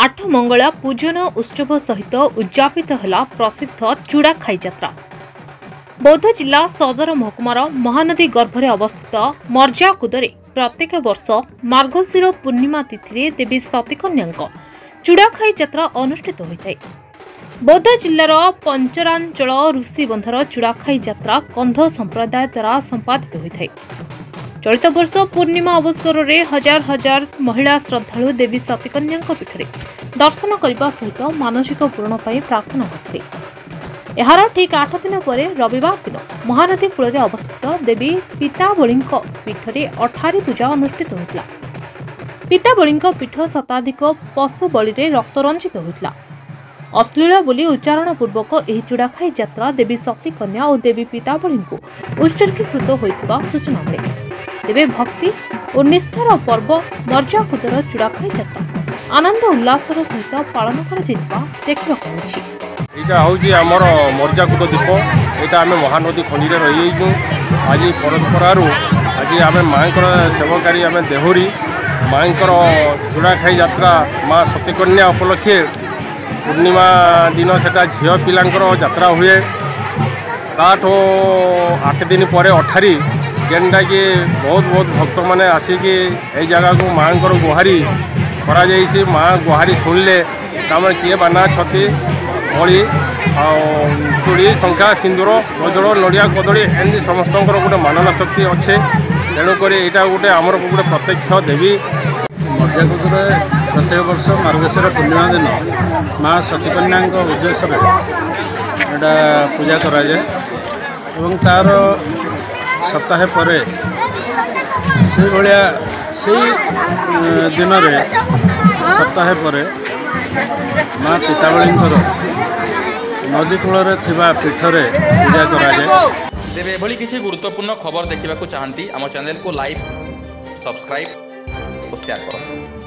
आठ मंगला पूजन उत्सव सहित उद्यापित है प्रसिद्ध चूड़ाखाई यात्रा। बौद्ध जिला सदर महकुमार महानदी गर्भरे अवस्थित मर्जाकुदरे प्रत्येक वर्ष मार्गशीर पूर्णिमा तिथि देवी सतीकन्या चूड़ाखाई यात्रा अनुष्ठित होता है। बौद्ध जिलार पंचरांचल ऋषिबंधर चूड़ाखाई यात्रा कंध संप्रदाय द्वारा संपादित होता है। चलित वर्ष पूर्णिमा अवसर में हजार हजार महिला श्रद्धालु देवी सतीकन्या पीठ में दर्शन करने सहित मानसिक पूरण प्रार्थना करते। यार ठीक 8 दिन पर रविवार दिन महानदी कूल अवस्थित देवी पीताबली पीठ में अठारी पूजा अनुष्ठित होता। पीताबली पीठ शताधिक पशु बलि रक्तरंजित होता। अश्लील बोली उच्चारण पूर्वक यह चूड़ाखाई यात्रा देवी सतीकन्या और देवी पीताबली उत्सर्गीकृत होता सूचना मिले। तेबे भक्ति और निष्ठार पर्व मर्जाकुदर चूड़ाखाई यात्रा आनंद उल्लासर सहित पालन यहाँ आमर मर्जाकुद दीप यहाँ आम महानदी खंडी रही आज परंपरार आज आम माँ सेवकारी आम देहुरी माँ चूड़ाखाई यात्रा माँ सतीकन्या उपलक्षे पूर्णिमा दिन से झील पिलांकर यात्रा हुए ताठो 8 दिन पर अठारी जेनटा कि बहुत बहुत भक्त मैंने आसिकी यही जगह को माँ गुहारी करा माँ गुहारी शुणिले ताम किए बाना छती भली चूड़ी शंखा सिंदूर गजड़ नड़िया कदली एमती समस्त गोटे मानना शक्ति अच्छे। तेणुक यहाँ गोटे आमर गोटे प्रत्यक्ष देवी मर्जाकुदे प्रत्येक वर्ष मार्गशीर पूर्णिमा दिन माँ सतीकन्या उद्देश्य यहाँ पूजा कराए और तार सप्ताह पर से भाया से दिन सप्ताह पर माँ पीताबली नदी कूल पीठ में पूजा कराए। तेरे एभली किसी गुरुत्वपूर्ण खबर देखा चाहती आम चैनल को लाइक सब्सक्राइब और शेयर करो।